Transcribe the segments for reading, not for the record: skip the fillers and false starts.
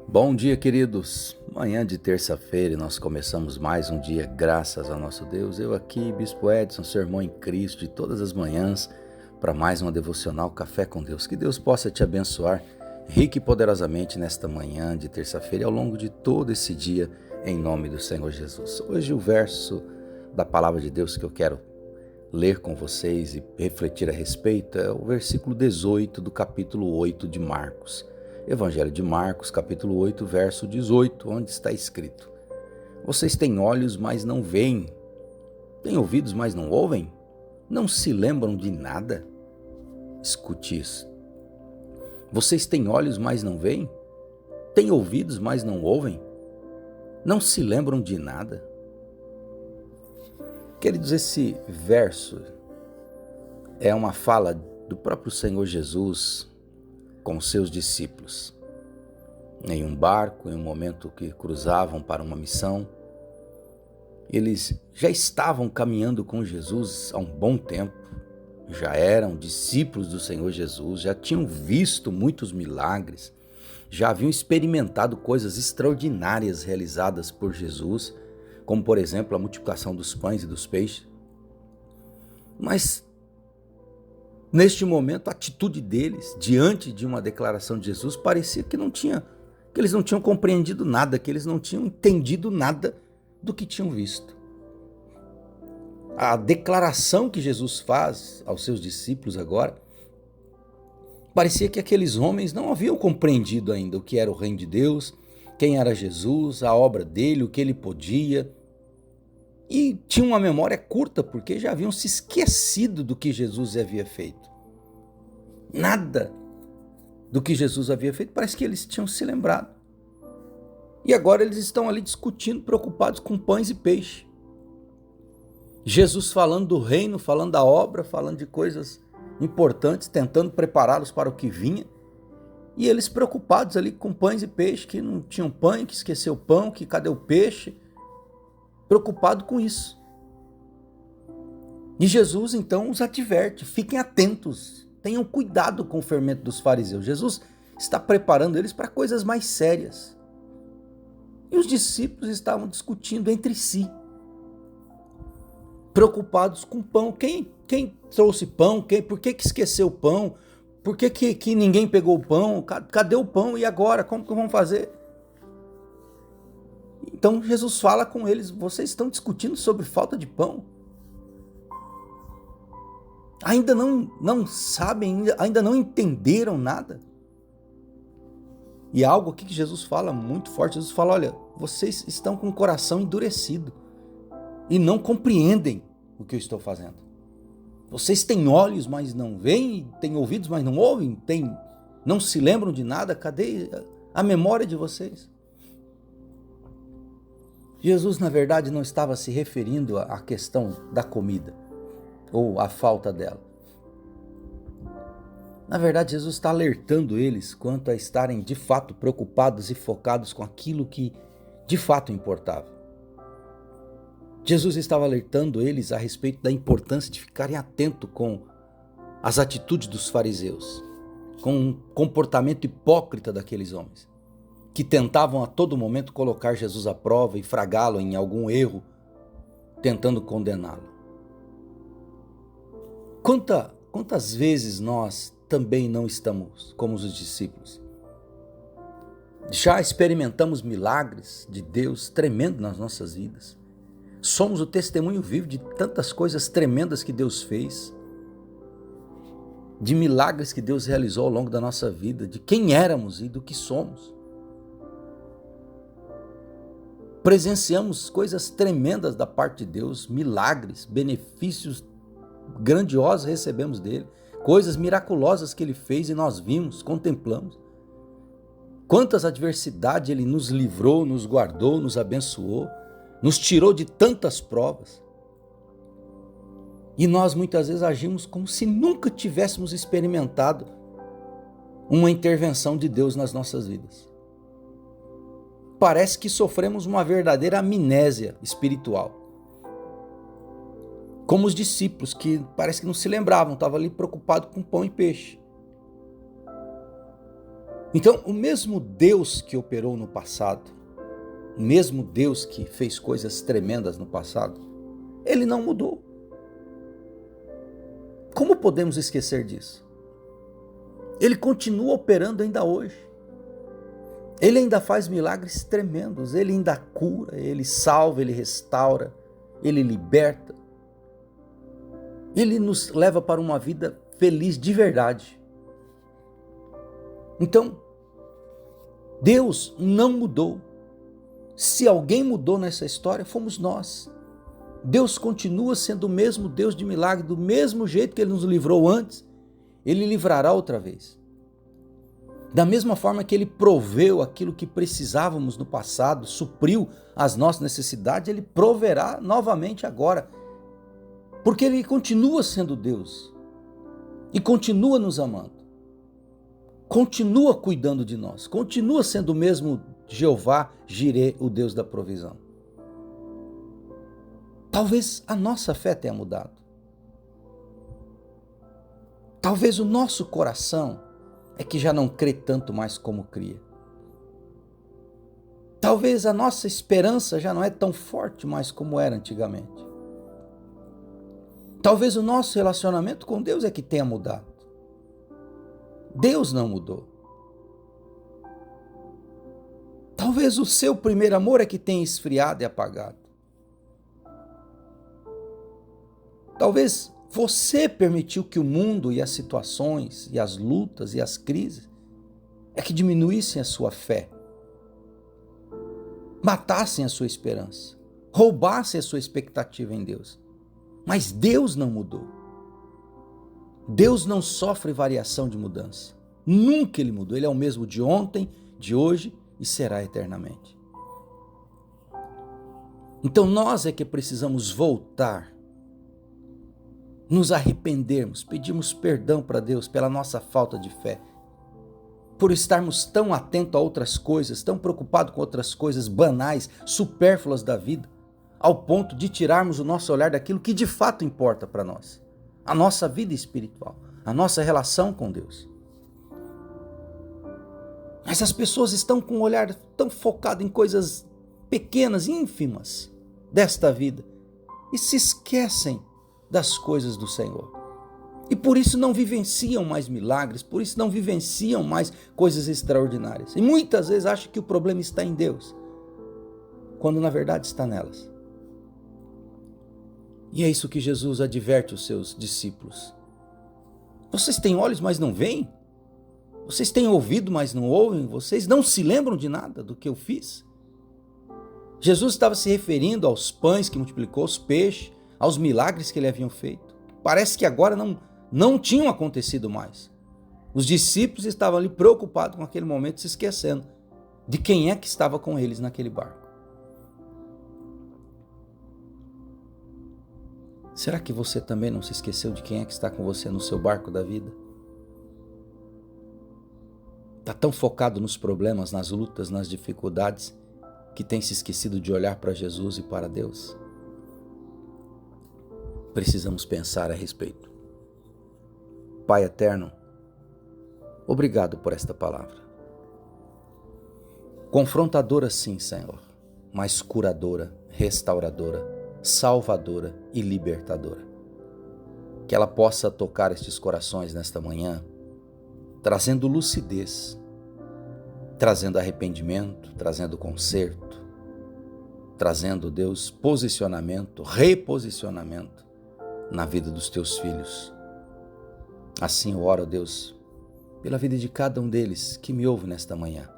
Bom dia, queridos. Manhã de terça-feira e nós começamos mais um dia, graças ao nosso Deus. Eu aqui, Bispo Edson, seu irmão em Cristo, de todas as manhãs, para mais uma devocional Café com Deus. Que Deus possa te abençoar rica e poderosamente nesta manhã de terça-feira e ao longo de todo esse dia, em nome do Senhor Jesus. Hoje o verso da palavra de Deus que eu quero ler com vocês e refletir a respeito é o versículo 18 do capítulo 8 de Marcos. Evangelho de Marcos, capítulo 8, verso 18, onde está escrito: Vocês têm olhos, mas não veem, têm ouvidos, mas não ouvem? Não se lembram de nada? Escute isso. Vocês têm olhos, mas não veem? Têm ouvidos, mas não ouvem? Não se lembram de nada? Queridos, esse verso é uma fala do próprio Senhor Jesus com seus discípulos. Em um barco, em um momento que cruzavam para uma missão, eles já estavam caminhando com Jesus há um bom tempo, já eram discípulos do Senhor Jesus, já tinham visto muitos milagres, já haviam experimentado coisas extraordinárias realizadas por Jesus, como por exemplo a multiplicação dos pães e dos peixes. Mas neste momento, a atitude deles, diante de uma declaração de Jesus, parecia que eles não tinham compreendido nada, que eles não tinham entendido nada do que tinham visto. A declaração que Jesus faz aos seus discípulos agora, parecia que aqueles homens não haviam compreendido ainda o que era o reino de Deus, quem era Jesus, a obra dele, o que ele podia. E tinham uma memória curta, porque já haviam se esquecido do que Jesus havia feito. Nada do que Jesus havia feito, parece que eles tinham se lembrado. E agora eles estão ali discutindo, preocupados com pães e peixe. Jesus falando do reino, falando da obra, falando de coisas importantes, tentando prepará-los para o que vinha. E eles preocupados ali com pães e peixe, que não tinham pão, que esqueceu o pão, que cadê o peixe? Preocupado com isso. E Jesus então os adverte, fiquem atentos, tenham cuidado com o fermento dos fariseus. Jesus está preparando eles para coisas mais sérias. E os discípulos estavam discutindo entre si, preocupados com pão. Quem trouxe pão? Por que esqueceu o pão? Por que ninguém pegou o pão? Cadê o pão? E agora? Como que vamos fazer? Então Jesus fala com eles: vocês estão discutindo sobre falta de pão? Ainda não sabem, ainda não entenderam nada? E algo aqui que Jesus fala muito forte, Jesus fala: olha, vocês estão com o coração endurecido e não compreendem o que eu estou fazendo. Vocês têm olhos, mas não veem, têm ouvidos, mas não ouvem, não se lembram de nada. Cadê a memória de vocês? Jesus, na verdade, não estava se referindo à questão da comida ou à falta dela. Na verdade, Jesus está alertando eles quanto a estarem de fato preocupados e focados com aquilo que de fato importava. Jesus estava alertando eles a respeito da importância de ficarem atentos com as atitudes dos fariseus, com o comportamento hipócrita daqueles homens, que tentavam a todo momento colocar Jesus à prova e fragá-lo em algum erro, tentando condená-lo. Quantas vezes nós também não estamos como os discípulos? Já experimentamos milagres de Deus tremendo nas nossas vidas. Somos o testemunho vivo de tantas coisas tremendas que Deus fez, de milagres que Deus realizou ao longo da nossa vida, de quem éramos e do que somos. Presenciamos coisas tremendas da parte de Deus, milagres, benefícios grandiosos recebemos dele, coisas miraculosas que ele fez e nós vimos, contemplamos. Quantas adversidades ele nos livrou, nos guardou, nos abençoou, nos tirou de tantas provas. E nós muitas vezes agimos como se nunca tivéssemos experimentado uma intervenção de Deus nas nossas vidas. Parece que sofremos uma verdadeira amnésia espiritual. Como os discípulos, que parece que não se lembravam, estavam ali preocupados com pão e peixe. Então, o mesmo Deus que operou no passado, o mesmo Deus que fez coisas tremendas no passado, ele não mudou. Como podemos esquecer disso? Ele continua operando ainda hoje. Ele ainda faz milagres tremendos, ele ainda cura, ele salva, ele restaura, ele liberta. Ele nos leva para uma vida feliz de verdade. Então, Deus não mudou. Se alguém mudou nessa história, fomos nós. Deus continua sendo o mesmo Deus de milagre, do mesmo jeito que Ele nos livrou antes, Ele livrará outra vez. Da mesma forma que Ele proveu aquilo que precisávamos no passado, supriu as nossas necessidades, Ele proverá novamente agora. Porque Ele continua sendo Deus e continua nos amando. Continua cuidando de nós, continua sendo o mesmo Jeová Jireh, o Deus da provisão. Talvez a nossa fé tenha mudado. Talvez o nosso coração é que já não crê tanto mais como cria. Talvez a nossa esperança já não é tão forte mais como era antigamente. Talvez o nosso relacionamento com Deus é que tenha mudado. Deus não mudou. Talvez o seu primeiro amor é que tenha esfriado e apagado. Talvez você permitiu que o mundo e as situações e as lutas e as crises é que diminuíssem a sua fé, matassem a sua esperança, roubassem a sua expectativa em Deus. Mas Deus não mudou. Deus não sofre variação de mudança. Nunca Ele mudou. Ele é o mesmo de ontem, de hoje e será eternamente. Então nós é que precisamos voltar, nos arrependermos, pedirmos perdão para Deus pela nossa falta de fé, por estarmos tão atentos a outras coisas, tão preocupados com outras coisas banais, supérfluas da vida, ao ponto de tirarmos o nosso olhar daquilo que de fato importa para nós, a nossa vida espiritual, a nossa relação com Deus. Mas as pessoas estão com um olhar tão focado em coisas pequenas, ínfimas desta vida e se esquecem das coisas do Senhor. E por isso não vivenciam mais milagres, por isso não vivenciam mais coisas extraordinárias. E muitas vezes acham que o problema está em Deus, quando na verdade está nelas. E é isso que Jesus adverte os seus discípulos. Vocês têm olhos, mas não veem? Vocês têm ouvido, mas não ouvem? Vocês não se lembram de nada do que eu fiz? Jesus estava se referindo aos pães que multiplicou, os peixes, aos milagres que ele havia feito. Parece que agora não tinham acontecido mais. Os discípulos estavam ali preocupados com aquele momento, se esquecendo de quem é que estava com eles naquele barco. Será que você também não se esqueceu de quem é que está com você no seu barco da vida? Está tão focado nos problemas, nas lutas, nas dificuldades, que tem se esquecido de olhar para Jesus e para Deus? Precisamos pensar a respeito. Pai eterno, obrigado por esta palavra. Confrontadora sim, Senhor, mas curadora, restauradora, salvadora e libertadora. Que ela possa tocar estes corações nesta manhã, trazendo lucidez, trazendo arrependimento, trazendo conserto, trazendo, Deus, posicionamento, reposicionamento na vida dos teus filhos. Assim eu oro, Deus, pela vida de cada um deles que me ouve nesta manhã.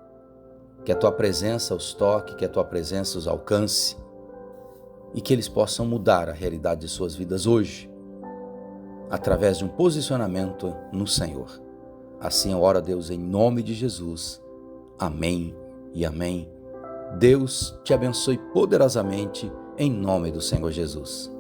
Que a tua presença os toque, que a tua presença os alcance e que eles possam mudar a realidade de suas vidas hoje, através de um posicionamento no Senhor. Assim eu oro, Deus, em nome de Jesus. Amém e amém. Deus te abençoe poderosamente em nome do Senhor Jesus.